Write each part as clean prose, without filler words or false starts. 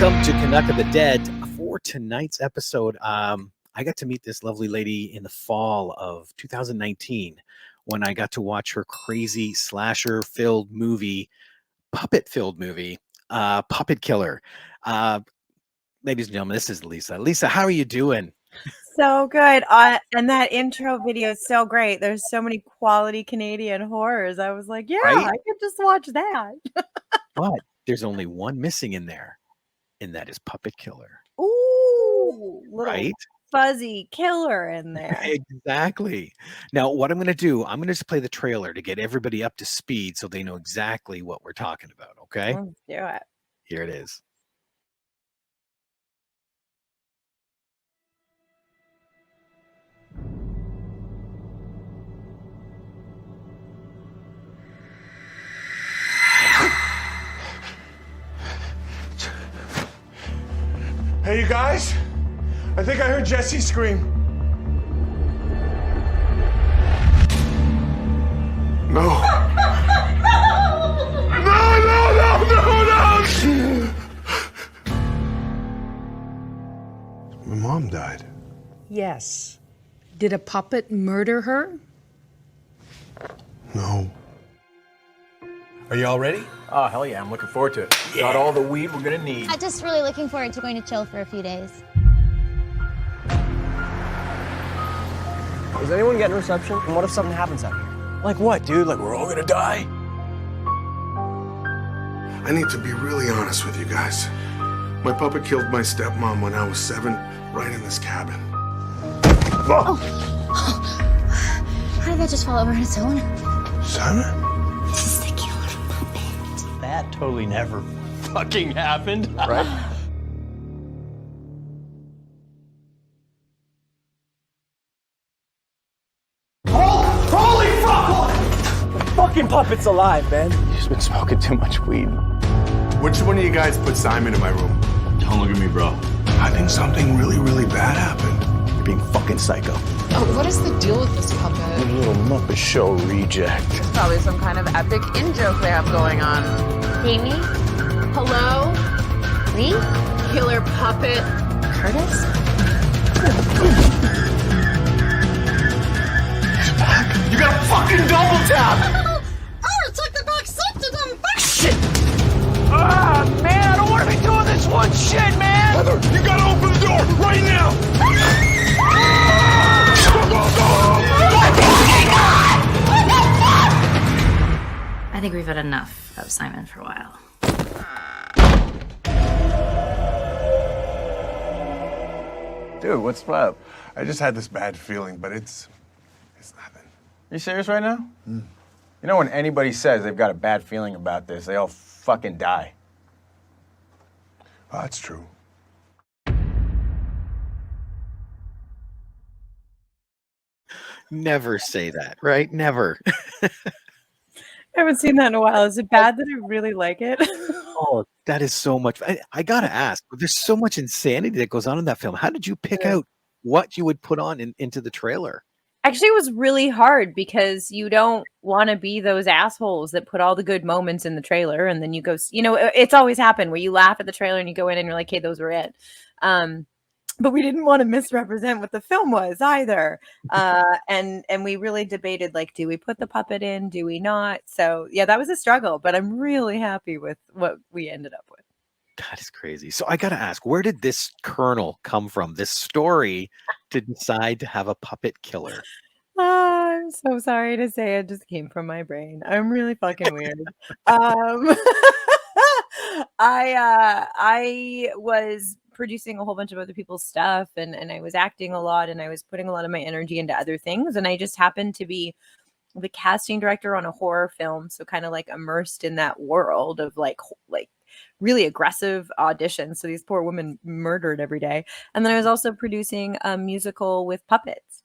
Welcome to Canuck of the Dead. For tonight's episode, I got to meet this lovely lady in the fall of 2019 when I got to watch her crazy slasher-filled movie, puppet-filled movie, Puppet Killer. Ladies and gentlemen, this is Lisa. Lisa, how are you doing? So good. And that intro video is so great. There's so many quality Canadian horrors. I was like, yeah, Right? I could just watch that. But there's only one missing in there, and that is Puppet Killer. Ooh, little Right? fuzzy killer in there. Exactly. Now, what I'm going to do, I'm going to just play the trailer to get everybody up to speed so they know exactly what we're talking about, okay? Let's do it. Here it is. Hey, you guys? I think I heard Jesse scream. No. No! My mom died. Yes. Did a puppet murder her? No. Are you all ready? Oh, hell yeah, I'm looking forward to it. Yeah. Got all the weed we're gonna need. I'm just really looking forward to going to chill for a few days. Is anyone getting reception? And what if something happens out here? Like what, dude? Like we're all gonna die? I need to be really honest with you guys. My puppet killed my stepmom when I was 7, right in this cabin. Oh. How did that just fall over on its own? Simon? This is the killer puppet. That totally never fucking happened. Right? Holy fuck! The fucking puppet's alive, man. You've just been smoking too much weed. Which one of you guys put Simon in my room? Don't look at me, bro. I think something really, really bad happened. You're being fucking psycho. Oh, what is the deal with this puppet? You little Muppet Show reject. Probably some kind of epic in-joke they have going on. Amy? Hello? Lee? Killer puppet. Curtis? You got a fucking double tap! Oh, it's like the back seat to them. Shit! Ah, man, I don't want to be doing this one shit, man! Heather, you gotta open the door right now! I think we've had enough of Simon for a while. Dude, what's up? I just had this bad feeling, but it's nothing. You serious right now? You know when anybody says they've got a bad feeling about this, they all fucking die. Oh, that's true. Never say that, right? Never. I haven't seen that in a while. Is it bad that I really like it? Oh, that is so much. I got to ask, there's so much insanity that goes on in that film. How did you pick out what you would put on into the trailer? Actually, it was really hard because you don't want to be those assholes that put all the good moments in the trailer and then you go, it's always happened where you laugh at the trailer and you go in and you're like, hey, those were it. But we didn't want to misrepresent what the film was either. And we really debated, like, do we put the puppet in? Do we not? So yeah, that was a struggle, but I'm really happy with what we ended up with. That is crazy. So I got to ask, where did this kernel come from? This story to decide to have a puppet killer? I'm so sorry to say it just came from my brain. I'm really fucking weird. I was producing a whole bunch of other people's stuff and I was acting a lot and I was putting a lot of my energy into other things. And I just happened to be the casting director on a horror film. So kind of like immersed in that world of like really aggressive auditions. So these poor women murdered every day. And then I was also producing a musical with puppets.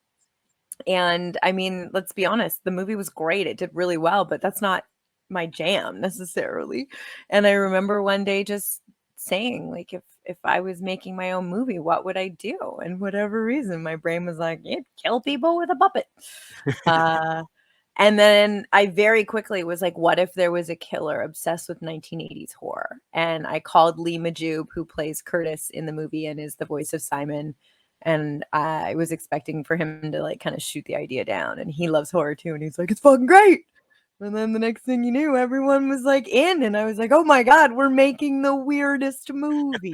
And I mean, let's be honest, the movie was great. It did really well, but that's not my jam necessarily. And I remember one day just saying, like, if I was making my own movie, what would I do? And whatever reason, my brain was like, you'd kill people with a puppet. And then I very quickly was like, what if there was a killer obsessed with 1980s horror? And I called Lee Majube, who plays Curtis in the movie and is the voice of Simon. And I was expecting for him to like kind of shoot the idea down. And he loves horror too. And he's like, it's fucking great. And then the next thing you knew, everyone was like in. And I was like, oh my God, we're making the weirdest movie.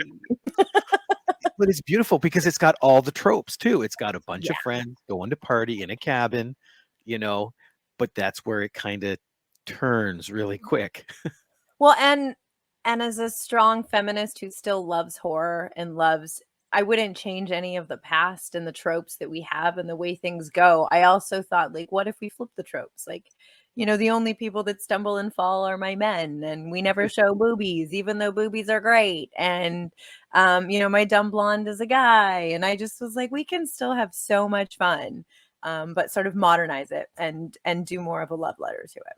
But it's beautiful because it's got all the tropes too. It's got a bunch of Yeah. friends going to party in a cabin, you know, but that's where it kind of turns really quick. Well, and as a strong feminist who still loves horror and loves, I wouldn't change any of the past and the tropes that we have and the way things go. I also thought, like, what if we flip the tropes? Like, you know, the only people that stumble and fall are my men, and we never show boobies, even though boobies are great. And, you know, my dumb blonde is a guy. And I just was like, we can still have so much fun, but sort of modernize it and do more of a love letter to it.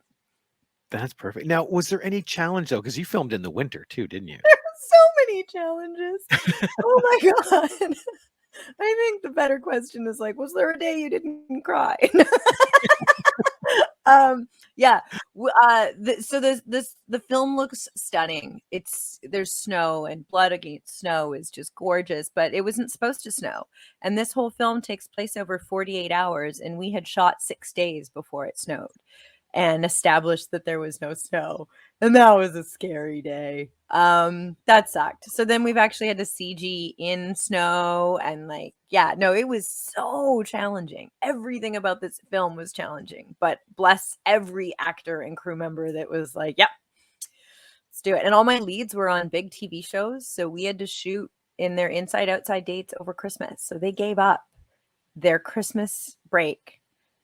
That's perfect. Now, was there any challenge though? Because you filmed in the winter too, didn't you? So many challenges. Oh my God. I think the better question is like, was there a day you didn't cry? Yeah. The film looks stunning. There's snow, and blood against snow is just gorgeous, but it wasn't supposed to snow. And this whole film takes place over 48 hours, and we had shot 6 days before it snowed and established that there was no snow. And that was a scary day. That sucked. So then we've actually had to CG in snow, and like, yeah, no, it was so challenging. Everything about this film was challenging, but bless every actor and crew member that was like, yep, let's do it. And all my leads were on big TV shows. So we had to shoot in their inside outside dates over Christmas. So they gave up their Christmas break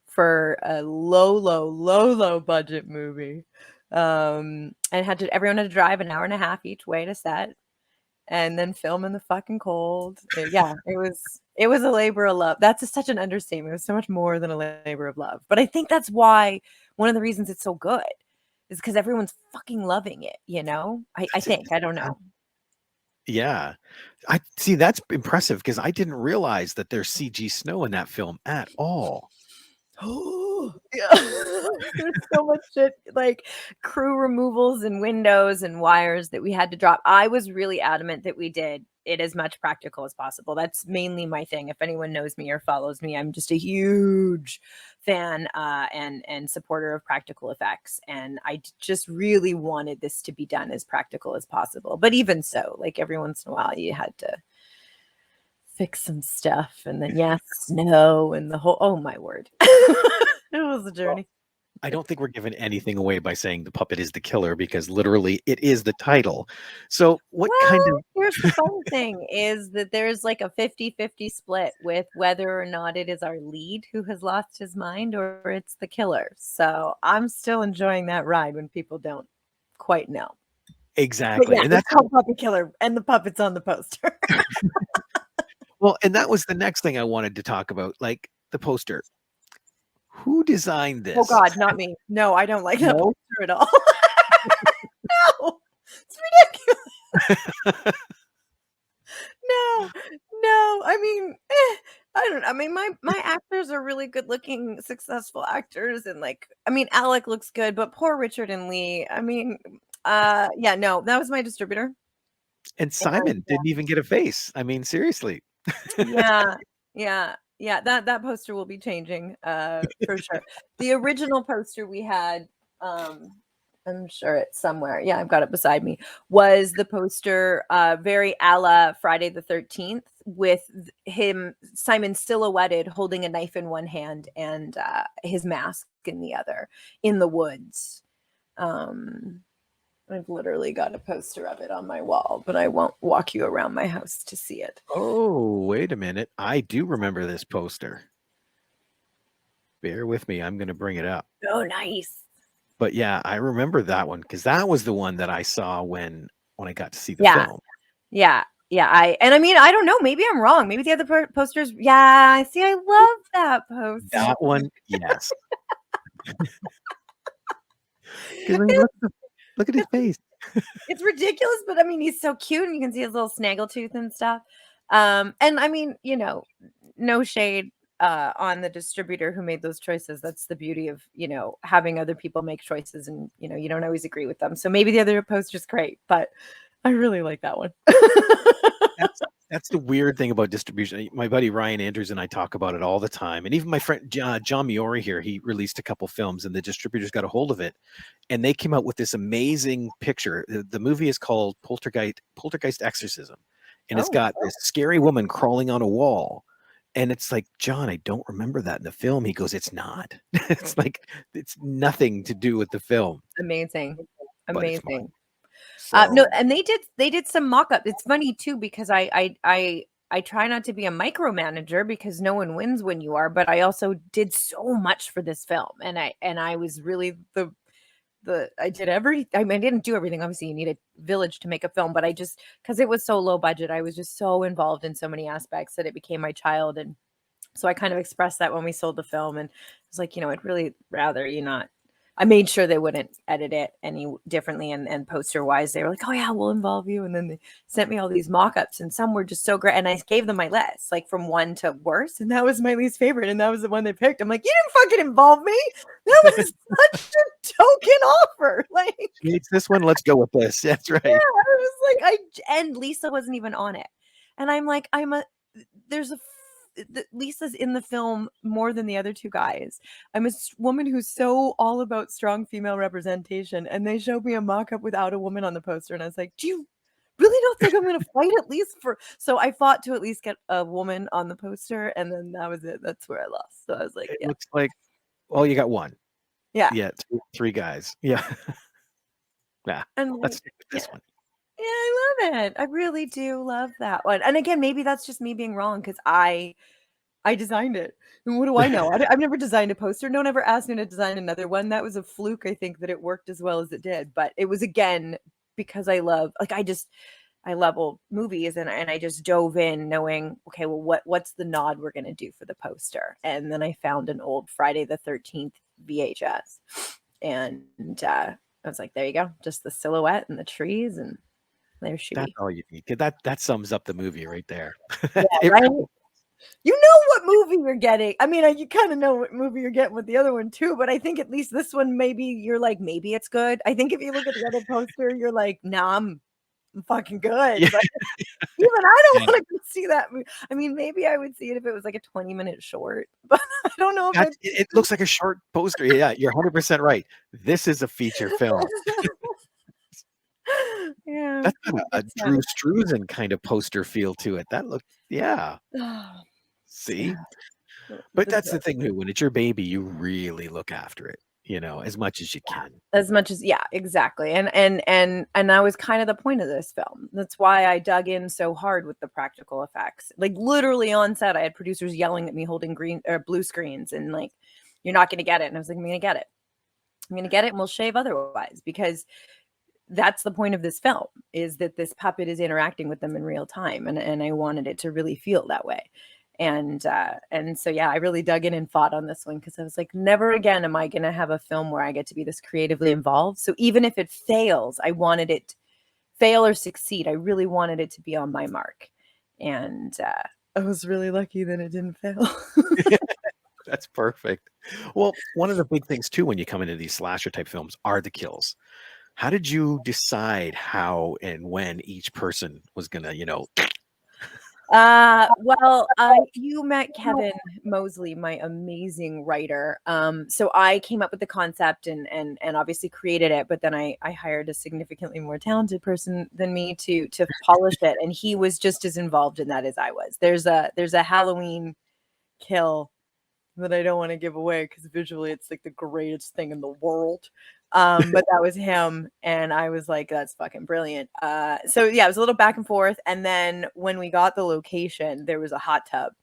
for a low budget movie. And everyone had to drive an hour and a half each way to set, and then film in the fucking cold. Yeah, it was a labor of love. That's such an understatement. It was so much more than a labor of love. But I think that's why one of the reasons it's so good is because everyone's fucking loving it, you know? I think. I don't know. Yeah. I see, that's impressive because I didn't realize that there's CG snow in that film at all. Oh, yeah. There's so much shit, like crew removals and windows and wires that we had to drop. I was really adamant that we did it as much practical as possible. That's mainly my thing. If anyone knows me or follows me, I'm just a huge fan and supporter of practical effects. And I just really wanted this to be done as practical as possible. But even so, like every once in a while, you had to fix some stuff, and then snow and the whole, oh my word. It was a journey. I don't think we're giving anything away by saying the puppet is the killer, because literally it is the title. So what kind of here's the fun thing is that there's like a 50-50 split with whether or not it is our lead who has lost his mind or it's the killer. So I'm still enjoying that ride when people don't quite know. exactly? Yeah, And that's called Puppet Killer, and the puppet's on the poster. well, and that was the next thing I wanted to talk about, like the poster. Who designed this? Oh God, not me. No, I don't like that No? poster at all. No, it's ridiculous. No. I mean, I don't know. I mean, my actors are really good looking, successful actors, and like, I mean, Alec looks good, but poor Richard and Lee. I mean, yeah, no, that was my distributor. And Simon didn't even get a face. I mean, seriously. Yeah. That poster will be changing, for sure. The original poster we had, I'm sure it's somewhere. Yeah, I've got it beside me. Was the poster very a la Friday the 13th, with Simon silhouetted holding a knife in one hand and his mask in the other in the woods. I've literally got a poster of it on my wall, but I won't walk you around my house to see it. Oh, wait a minute. I do remember this poster. Bear with me. I'm going to bring it up. Oh, nice. But yeah, I remember that one because that was the one that I saw when I got to see the film. Yeah. I mean, I don't know. Maybe I'm wrong. Maybe the other posters. Yeah, I see. I love that poster. That one, yes. I mean, look at his face. It's ridiculous, but I mean, he's so cute, and you can see his little snaggletooth and stuff. And I mean, you know, no shade. on the distributor who made those choices. That's the beauty of, having other people make choices, and, you don't always agree with them. So maybe the other poster's great, but I really like that one. That's the weird thing about distribution. My buddy Ryan Andrews and I talk about it all the time. And even my friend John Miori here, he released a couple films and the distributors got a hold of it. And they came out with this amazing picture. The movie is called Poltergeist Exorcism. And it's got this scary woman crawling on a wall. And it's like, John, I don't remember that in the film. He goes, it's not. It's like, it's nothing to do with the film. Amazing. But it's Amazing. So, No, and they did some mock-up. It's funny too, because I try not to be a micromanager because no one wins when you are, but I also did so much for this film, and I was really I did I didn't do everything. Obviously, you need a village to make a film, but I just, because it was so low budget, I was just so involved in so many aspects that it became my child, and so I kind of expressed that when we sold the film, and I was like, I'd really rather you not. I made sure they wouldn't edit it any differently, and poster wise, they were like, "Oh yeah, we'll involve you." And then they sent me all these mock-ups, and some were just so great. And I gave them my list, like from one to worst, and that was my least favorite, and that was the one they picked. I'm like, "You didn't fucking involve me. That was such a token offer." Like, it's this one. Let's go with this. That's right. yeah, I was like, and Lisa wasn't even on it, and I'm like, Lisa's in the film more than the other two guys. I'm a woman who's so all about strong female representation, and they showed me a mock-up without a woman on the poster, and I was like, do you really don't think I'm going to fight at least for... So I fought to at least get a woman on the poster, and then that was it. That's where I lost. So I was like, It looks like, well, you got one. Yeah. Yeah, three guys. Yeah. Nah, And let's stick with this one. Yeah, I love it. I really do love that one. And again, maybe that's just me being wrong, because I designed it. And what do I know? I've never designed a poster. No one ever asked me to design another one. That was a fluke, I think, that it worked as well as it did. But it was, again, because I love, like, I love old movies, and I just dove in knowing, okay, well, what's the nod we're going to do for the poster? And then I found an old Friday the 13th VHS. And I was like, there you go. Just the silhouette and the trees, and there she That's be. all you need. That sums up the movie right there. Yeah, right? You know what movie you're getting. I mean, you kind of know what movie you're getting with the other one too, but I think at least this one, maybe you're like, maybe it's good. I think if you look at the other poster, you're like, nah, I'm fucking good. Yeah. But even I don't want to see that movie. I mean, maybe I would see it if it was like a 20-minute short, but I don't know if it looks like a short poster. Yeah, you're 100% right. This is a feature film. Yeah, That's got a Drew Struzan kind of poster feel to it. That looked, yeah. See? But that's the thing, when it's your baby, you really look after it, as much as you can. As much as, yeah, exactly. And that was kind of the point of this film. That's why I dug in so hard with the practical effects. Like, literally on set, I had producers yelling at me holding green or blue screens and like, you're not going to get it. And I was like, I'm going to get it. I'm going to get it, and we'll shave otherwise, because that's the point of this film, is that this puppet is interacting with them in real time. And I wanted it to really feel that way. And so, yeah, I really dug in and fought on this one, because I was like, never again am I going to have a film where I get to be this creatively involved. So even if it fails, I wanted it fail or succeed. I really wanted it to be on my mark. And I was really lucky that it didn't fail. That's perfect. Well, one of the big things too, when you come into these slasher type films, are the kills. How did you decide how and when each person was gonna, Well, you met Kevin Mosley, my amazing writer. So I came up with the concept and obviously created it, but then I hired a significantly more talented person than me to polish it, and he was just as involved in that as I was. There's a Halloween kill that I don't want to give away, because visually it's like the greatest thing in the world. But that was him, and I was like, that's fucking brilliant. So yeah, it was a little back and forth, and then when we got the location, there was a hot tub,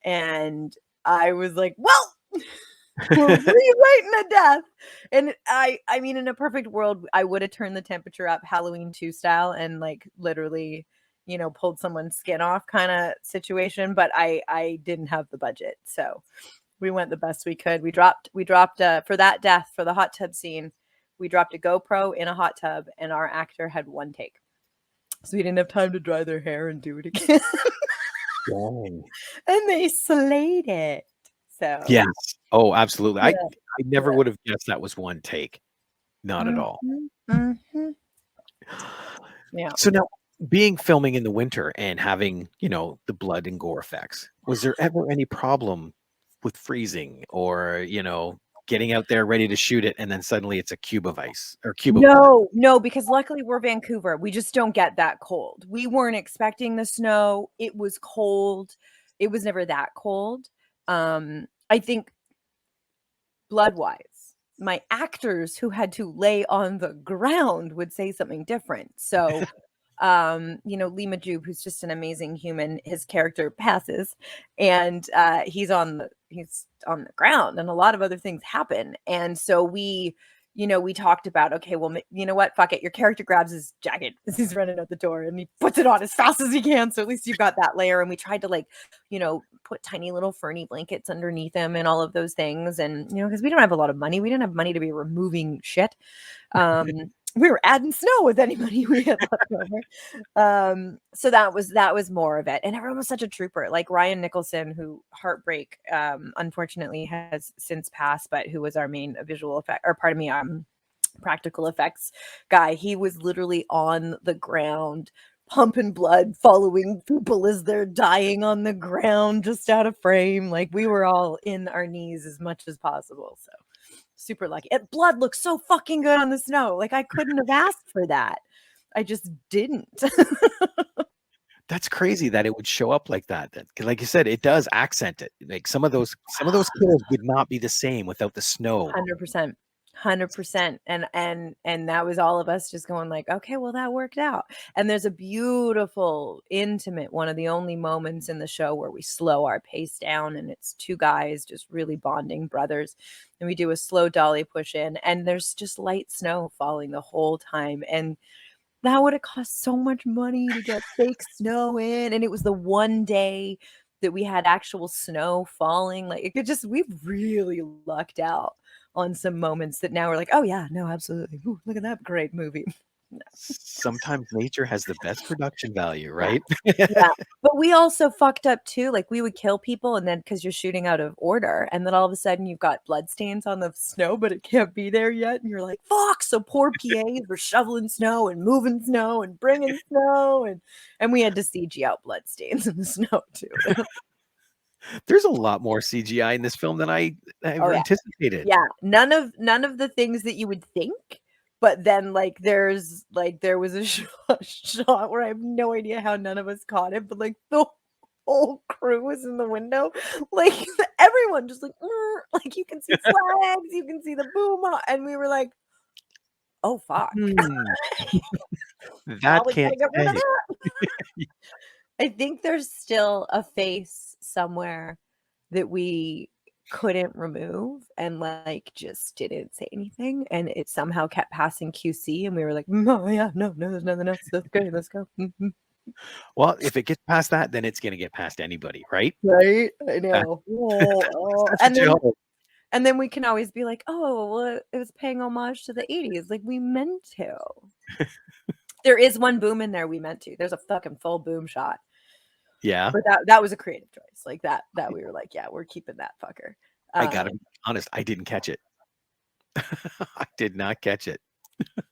and I was like, well, we're rewriting a death. And I mean, in a perfect world, I would have turned the temperature up Halloween 2 style and like literally, pulled someone's skin off kind of situation, but I didn't have the budget, so we went the best we could. We dropped for that death, for the hot tub scene, we dropped a GoPro in a hot tub, and our actor had one take, so we didn't have time to dry their hair and do it again. Dang. And they slayed it. So Yes. Oh, absolutely. yeah. I never would have guessed that was one take. Not at all. Mhm. Yeah. So now, being filming in the winter and having, the blood and gore effects, was there ever any problem with freezing or, getting out there ready to shoot it and then suddenly it's a cube of ice or cube of blood? No, because luckily we're Vancouver. We just don't get that cold. We weren't expecting the snow. It was cold. It was never that cold. I think blood-wise, my actors who had to lay on the ground would say something different. So, Lee Majub, who's just an amazing human, his character passes and he's on the ground and a lot of other things happen. And so we talked about, okay, well, you know what? Fuck it. Your character grabs his jacket as he's running out the door and he puts it on as fast as he can. So at least you've got that layer. And we tried to put tiny little ferny blankets underneath him and all of those things. And, because we don't have a lot of money, we didn't have money to be removing shit. We were adding snow with any money we had left over. So that was more of it. And everyone was such a trooper. Like Ryan Nicholson, who heartbreak, unfortunately has since passed, but who was our main visual effect, or pardon me, practical effects guy. He was literally on the ground, pumping blood, following people as they're dying on the ground, just out of frame. Like we were all in our knees as much as possible. So super lucky. And blood looks so fucking good on the snow. Like I couldn't have asked for that. I just didn't. That's crazy that it would show up like that. That, like you said, it does accent it. Like some of those kills would not be the same without the snow. 100%. And that was all of us just going like, okay, well, that worked out. And there's a beautiful, intimate, one of the only moments in the show where we slow our pace down and it's two guys just really bonding brothers. And we do a slow dolly push in and there's just light snow falling the whole time. And that would have cost so much money to get fake snow in. And it was the one day that we had actual snow falling. Like we've really lucked out on some moments that now we're like, oh yeah, no, absolutely. Ooh, look at that great movie. No. Sometimes nature has the best production value, right? Yeah. But we also fucked up too. Like we would kill people and then because you're shooting out of order and then all of a sudden you've got blood stains on the snow, but it can't be there yet. And you're like, fuck. So poor PAs were shoveling snow and moving snow and bringing snow. And we had to CG out blood stains in the snow too. There's a lot more CGI in this film than I ever anticipated. Yeah, none of the things that you would think, but then there was a shot where I have no idea how none of us caught it, but like the whole crew was in the window, like everyone just like you can see flags, you can see the boom, and we were like, oh fuck, that can't stay. I think there's still a face somewhere that we couldn't remove and just didn't say anything and it somehow kept passing QC and we were like, oh yeah, no, there's nothing else. That's great. Let's go. Well, if it gets past that, then it's going to get past anybody, right? Right. I know. And then we can always be like, oh, well, it was paying homage to the 80s. Like we meant to. There is one boom in there we meant to. There's a fucking full boom shot. Yeah. But that was a creative choice. Like that we were like, yeah, we're keeping that fucker. I gotta be honest, I didn't catch it. I did not catch it.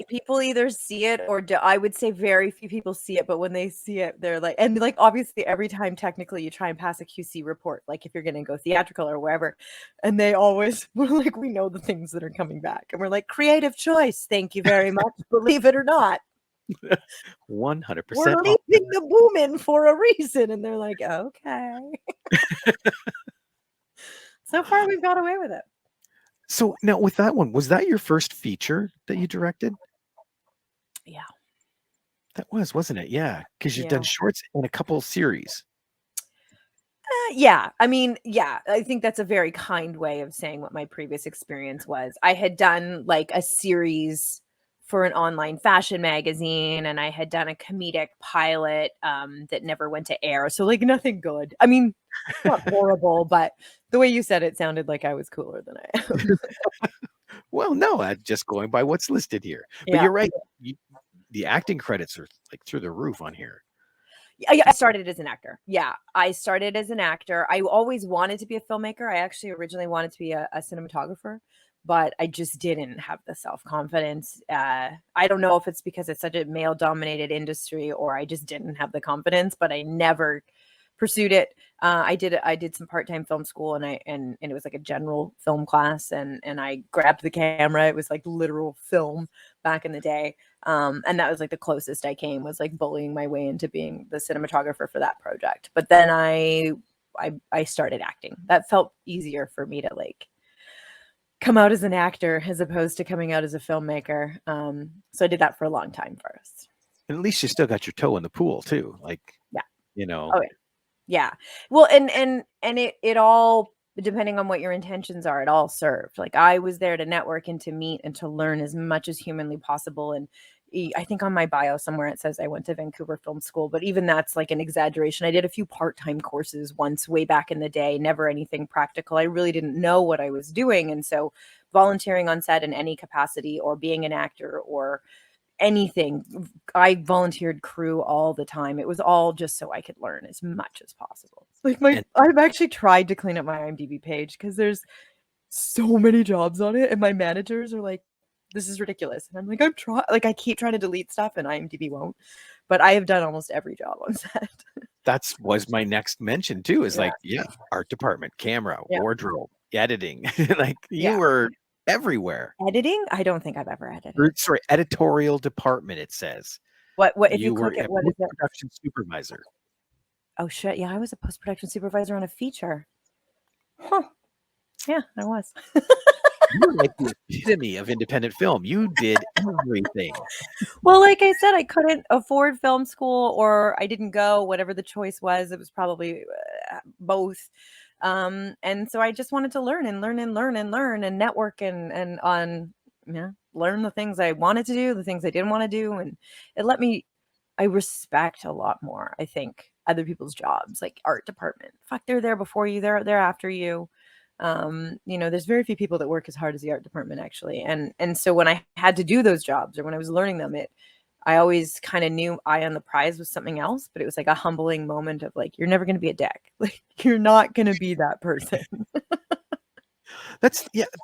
People either see it or I would say very few people see it, but when they see it, they're like, and like obviously every time technically you try and pass a QC report, like if you're gonna go theatrical or wherever, and they always we're like, we know the things that are coming back. And we're like, creative choice, thank you very much, believe it or not. 100%. We're leaving the boom in for a reason. And they're like, okay. So far we've got away with it. So now with that one, was that your first feature that you directed? Yeah. That wasn't it? Yeah. Because you've done shorts in a couple of series. Yeah. I mean, yeah, I think that's a very kind way of saying what my previous experience was. I had done like a series for an online fashion magazine and I had done a comedic pilot that never went to air. So like nothing good. I mean, not horrible, but the way you said it sounded like I was cooler than I am. Well, no, I'm just going by what's listed here. But you're right. The acting credits are like through the roof on here. I started as an actor. Yeah, I started as an actor. I always wanted to be a filmmaker. I actually originally wanted to be a cinematographer, but I just didn't have the self-confidence. I don't know if it's because it's such a male-dominated industry or I just didn't have the confidence, but I never pursued it. I did some part-time film school and it was like a general film class and I grabbed the camera. It was like literal film back in the day. And that was like the closest I came, was like bullying my way into being the cinematographer for that project. But then I started acting. That felt easier for me to like come out as an actor as opposed to coming out as a filmmaker. So I did that for a long time first. And at least you still got your toe in the pool too. Like, Yeah. you know. Oh yeah. Yeah. Well, and it all, depending on what your intentions are, it all served. Like I was there to network and to meet and to learn as much as humanly possible. And I think on my bio somewhere it says I went to Vancouver Film School, but even that's like an exaggeration. I did a few part-time courses once way back in the day, never anything practical. I really didn't know what I was doing. And so volunteering on set in any capacity or being an actor or anything, I volunteered crew all the time. It was all just so I could learn as much as possible. Like I've actually tried to clean up my IMDb page because there's so many jobs on it, and my managers are like, "This is ridiculous," and I'm like, I keep trying to delete stuff, and IMDb won't. But I have done almost every job on set. That's was my next mention too. Is like, art department, camera, wardrobe, editing. Like you were everywhere. Editing? I don't think I've ever edited. Sorry, editorial department. It says. What if you click it? What is it? Production supervisor. Oh shit! Yeah, I was a post-production supervisor on a feature. Huh? Yeah, I was. You were like the epitome of independent film. You did everything. Well, like I said, I couldn't afford film school, or I didn't go. Whatever the choice was, it was probably both. And so I just wanted to learn and learn and learn and learn and network and learn the things I wanted to do, the things I didn't want to do, and it let me. I respect a lot more, I think, other people's jobs, like art department. Fuck, they're there before you. They're after you. There's very few people that work as hard as the art department actually. And so when I had to do those jobs or when I was learning them, I always kind of knew eye on the prize was something else, but it was like a humbling moment of like, you're never going to be a dick. Like you're not going to be that person.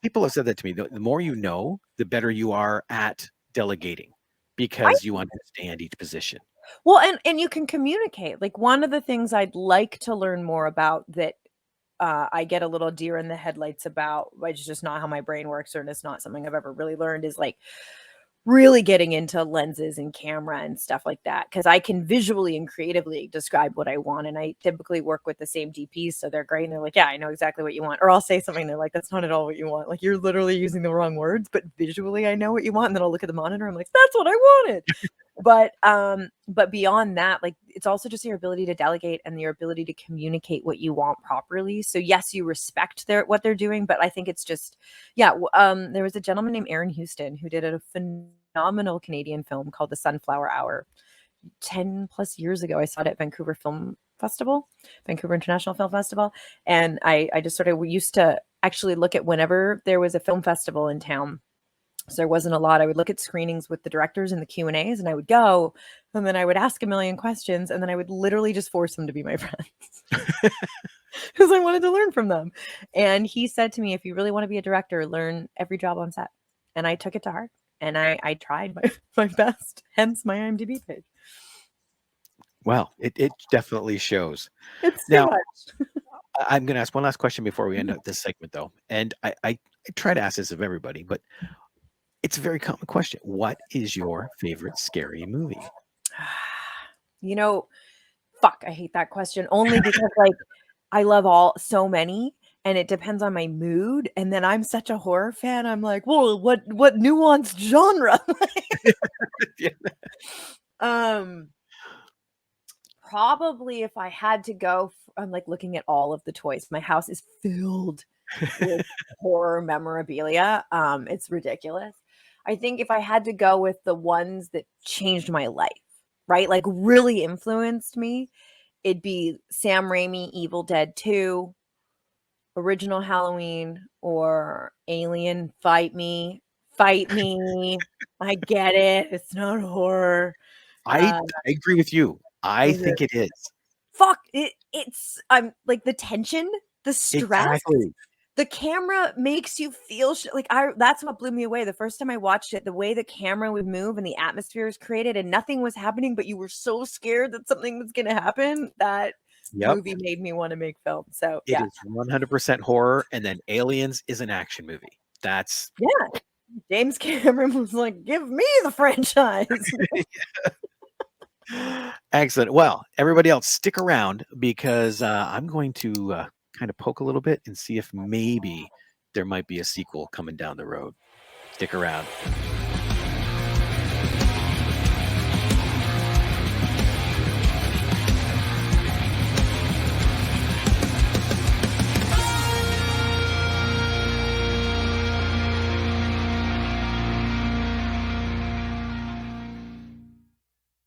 People have said that to me. The more you know, the better you are at delegating because you understand each position. Well, and you can communicate. Like one of the things I'd like to learn more about that I get a little deer in the headlights about, it's just not how my brain works, or it's not something I've ever really learned, is like really getting into lenses and camera and stuff like that. Cause I can visually and creatively describe what I want. And I typically work with the same DPs. So they're great. And they're like, yeah, I know exactly what you want. Or I'll say something. They're like, that's not at all what you want. Like you're literally using the wrong words, but visually I know what you want. And then I'll look at the monitor. I'm like, that's what I wanted. But beyond that, like it's also just your ability to delegate and your ability to communicate what you want properly. So yes, you respect what they're doing, but I think it's just, there was a gentleman named Aaron Houston who did a phenomenal Canadian film called The Sunflower Hour 10 plus years ago. I saw it at Vancouver International Film Festival. And I just sort of used to actually look at whenever there was a film festival in town. So there wasn't a lot. I would look at screenings with the directors and the Q&As, and I would go, and then I would ask a million questions, and then I would literally just force them to be my friends because I wanted to learn from them. And he said to me, if you really want to be a director, learn every job on set. And I took it to heart, and I tried my best, hence my IMDb page. Well, it definitely shows. It's too much. I'm going to ask one last question before we end up this segment, though. And I try to ask this of everybody, but it's a very common question. What is your favorite scary movie? Fuck, I hate that question only because like I love so many and it depends on my mood. And then I'm such a horror fan. I'm like, well, what nuanced genre? Probably if I had to go, I'm like looking at all of the toys. My house is filled with horror memorabilia. It's ridiculous. I think if I had to go with the ones that changed my life, right? Like really influenced me, it'd be Sam Raimi, Evil Dead 2, original Halloween, or Alien, Fight Me. I get it. It's not horror. I agree with you. I think it is. Fuck it. It's like the tension, the stress. Exactly. The camera makes you feel that's what blew me away the first time I watched it. The way the camera would move and the atmosphere was created, and nothing was happening, but you were so scared that something was going to happen. That movie made me want to make film. So It is 100% horror, and then Aliens is an action movie. That's James Cameron was like, "Give me the franchise." Excellent. Well, everybody else, stick around because I'm going to kind of poke a little bit and see if maybe there might be a sequel coming down the road. Stick around.